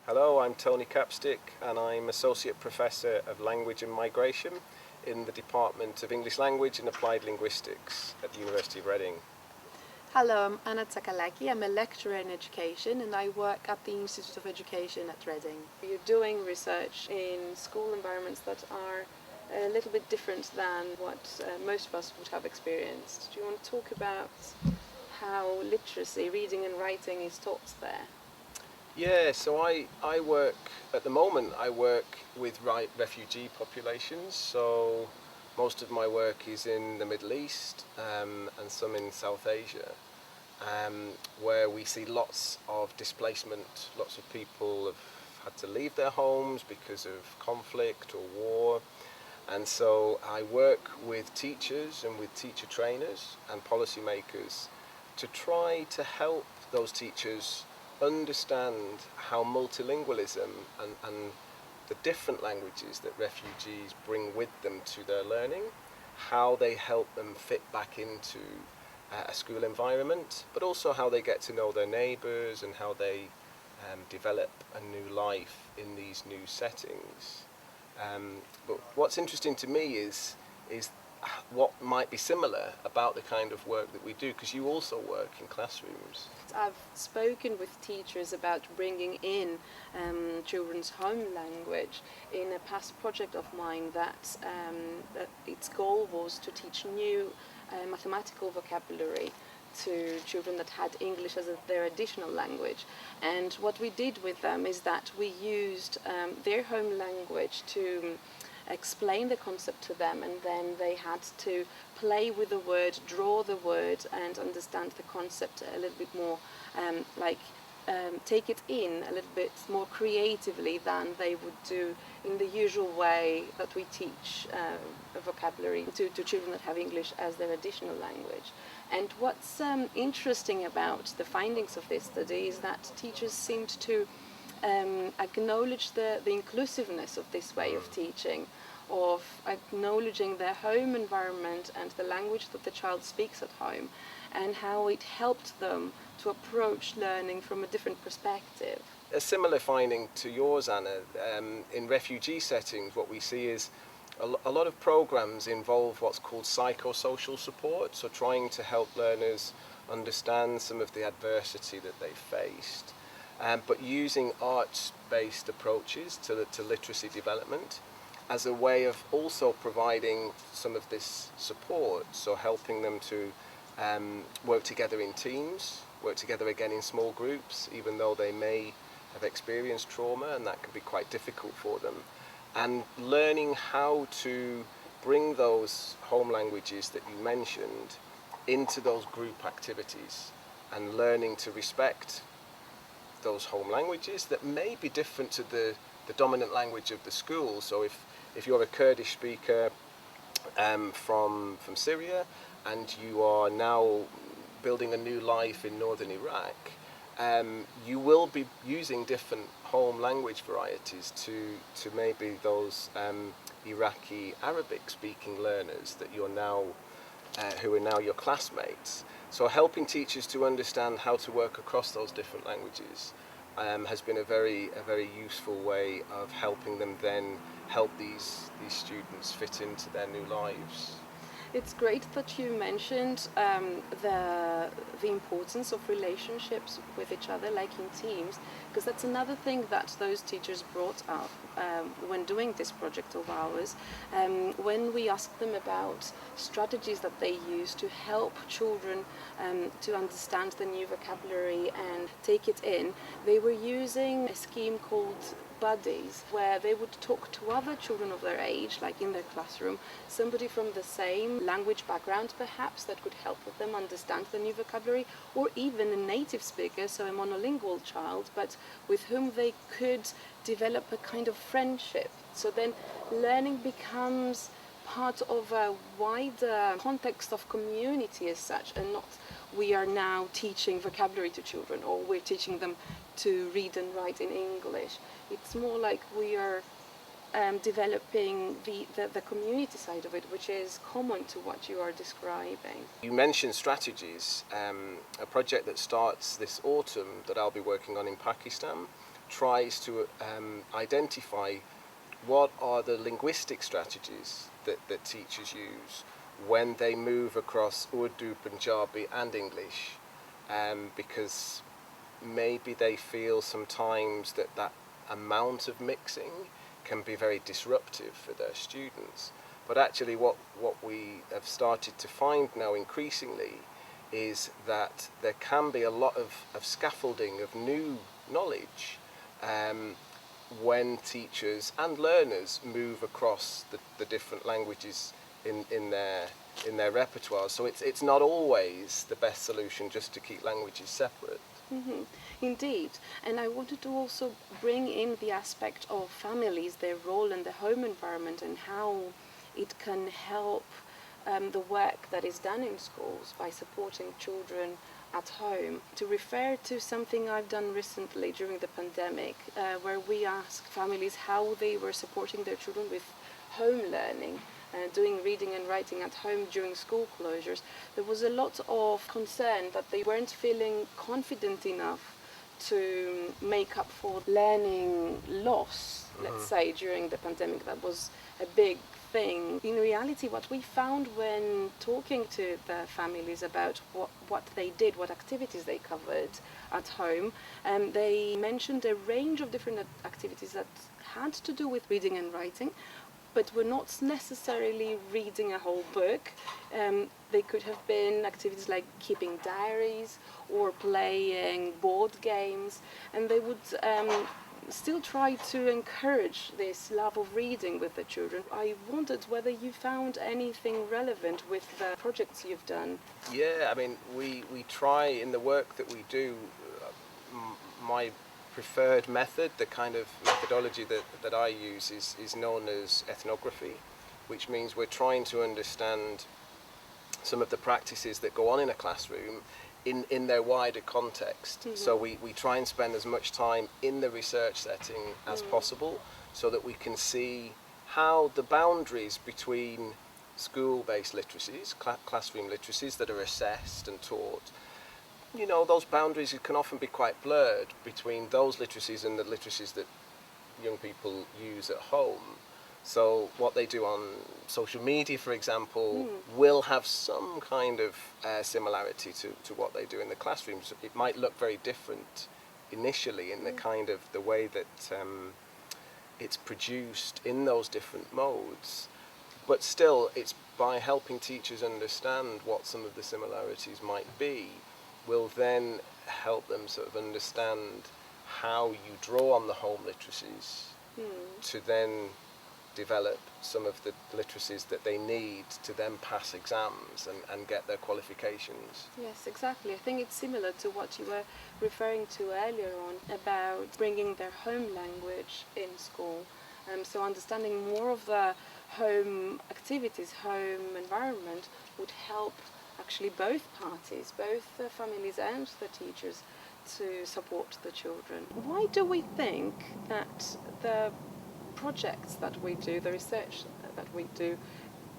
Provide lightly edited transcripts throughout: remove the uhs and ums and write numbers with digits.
Hello, I'm Tony Capstick and I'm Associate Professor of Language and Migration in the Department of English Language and Applied Linguistics at the University of Reading. Hello, I'm Anna Tsakalaki. I'm a lecturer in education and I work at the Institute of Education at Reading. You're doing research in school environments that are a little bit different than what most of us would have experienced. Do you want to talk about how literacy, reading and writing is taught there? Yeah, so I work, at the moment I work with refugee populations, so most of my work is in the Middle East and some in South Asia, where we see lots of displacement. Lots of people have had to leave their homes because of conflict or war, and so I work with teachers and with teacher trainers and policymakers to try to help those teachers understand how multilingualism and the different languages that refugees bring with them to their learning, how they help them fit back into a school environment, but also how they get to know their neighbours and how they develop a new life in these new settings. But what's interesting to me is what might be similar about the kind of work that we do, because you also work in classrooms. I've spoken with teachers about bringing in children's home language in a past project of mine that its goal was to teach new mathematical vocabulary to children that had English as their additional language. And what we did with them is that we used their home language to explain the concept to them, and then they had to play with the word, draw the word and understand the concept a little bit more, take it in a little bit more creatively than they would do in the usual way that we teach vocabulary to children that have English as their additional language. And what's interesting about the findings of this study is that teachers seemed to acknowledge the inclusiveness of this way of teaching, of acknowledging their home environment and the language that the child speaks at home, and how it helped them to approach learning from a different perspective. A similar finding to yours, Anna. In refugee settings, what we see is a lot of programs involve what's called psychosocial support, so trying to help learners understand some of the adversity that they faced, but using arts-based approaches to literacy development as a way of also providing some of this support, so helping them to work together in teams, work together again in small groups, even though they may have experienced trauma, and that can be quite difficult for them, and learning how to bring those home languages that you mentioned into those group activities, and learning to respect those home languages that may be different to the dominant language of the school. So if you're a Kurdish speaker from Syria and you are now building a new life in northern Iraq, you will be using different home language varieties to maybe those Iraqi Arabic speaking learners that you're now who are now your classmates. So helping teachers to understand how to work across those different languages has been a very useful way of helping them then help these students fit into their new lives. It's great that you mentioned the importance of relationships with each other, like in teams, because that's another thing that those teachers brought up when doing this project of ours. When we asked them about strategies that they use to help children to understand the new vocabulary and take it in, they were using a scheme called buddies, where they would talk to other children of their age, like in their classroom, somebody from the same language background perhaps that could help them understand the new vocabulary, or even a native speaker, so a monolingual child, but with whom they could develop a kind of friendship. So then learning becomes part of a wider context of community as such, and not we are now teaching vocabulary to children or we're teaching them to read and write in English. It's more like we are developing the community side of it, which is common to what you are describing. You mentioned strategies, a project that starts this autumn that I'll be working on in Pakistan, tries to identify what are the linguistic strategies that teachers use when they move across Urdu, Punjabi and English, because maybe they feel sometimes that amount of mixing can be very disruptive for their students. But actually what we have started to find now increasingly is that there can be a lot of scaffolding of new knowledge when teachers and learners move across the different languages in their repertoire. So it's not always the best solution just to keep languages separate. Mm-hmm. Indeed, and I wanted to also bring in the aspect of families, their role in the home environment, and how it can help the work that is done in schools by supporting children at home. To refer to something I've done recently during the pandemic, where we asked families how they were supporting their children with home learning, doing reading and writing at home during school closures. There was a lot of concern that they weren't feeling confident enough to make up for learning loss, let's say, during the pandemic. That was a big thing. In reality, what we found when talking to the families about what they did, what activities they covered at home, they mentioned a range of different activities that had to do with reading and writing, but were not necessarily reading a whole book. They could have been activities like keeping diaries or playing board games, and they would still try to encourage this love of reading with the children. I wondered whether you found anything relevant with the projects you've done. Yeah, I mean, we try in the work that we do, my preferred method, the kind of methodology that I use is known as ethnography, which means we're trying to understand some of the practices that go on in a classroom in their wider context. Mm-hmm. So we try and spend as much time in the research setting as possible, so that we can see how the boundaries between school-based literacies, classroom literacies that are assessed and taught, you know, those boundaries can often be quite blurred between those literacies and the literacies that young people use at home. So what they do on social media, for example, will have some kind of similarity to what they do in the classrooms. It might look very different initially in the kind of the way that it's produced in those different modes, but still it's by helping teachers understand what some of the similarities might be, will then help them sort of understand how you draw on the home literacies to then develop some of the literacies that they need to then pass exams and get their qualifications. Yes, exactly. I think it's similar to what you were referring to earlier on about bringing their home language in school. So understanding more of the home activities, home environment would help actually both parties, both the families and the teachers, to support the children. Why do we think that the projects that we do, the research that we do,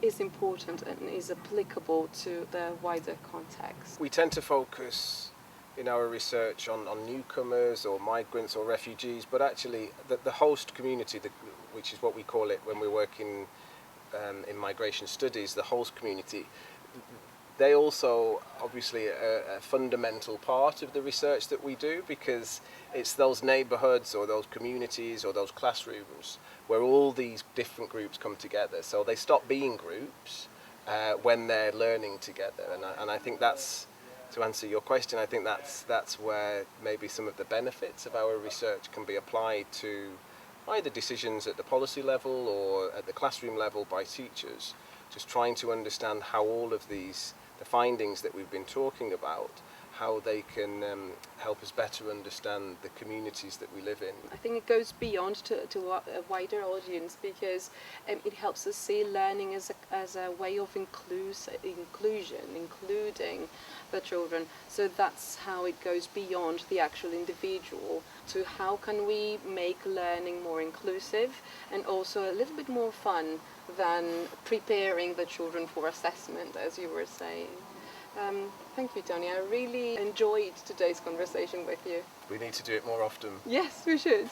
is important and is applicable to the wider context? We tend to focus in our research on newcomers or migrants or refugees, but actually the host community, which is what we call it when we're working in migration studies, the host community, they also obviously are a fundamental part of the research that we do, because it's those neighbourhoods or those communities or those classrooms where all these different groups come together. So they stop being groups when they're learning together. And I think that's, to answer your question, I think that's where maybe some of the benefits of our research can be applied to either decisions at the policy level or at the classroom level by teachers, just trying to understand how all of these, the findings that we've been talking about, how they can help us better understand the communities that we live in. I think it goes beyond to a wider audience, because it helps us see learning as a way of inclusion, including the children. So that's how it goes beyond the actual individual to how can we make learning more inclusive and also a little bit more fun than preparing the children for assessment, as you were saying. Thank you, Tony. I really enjoyed today's conversation with you. We need to do it more often. Yes, we should.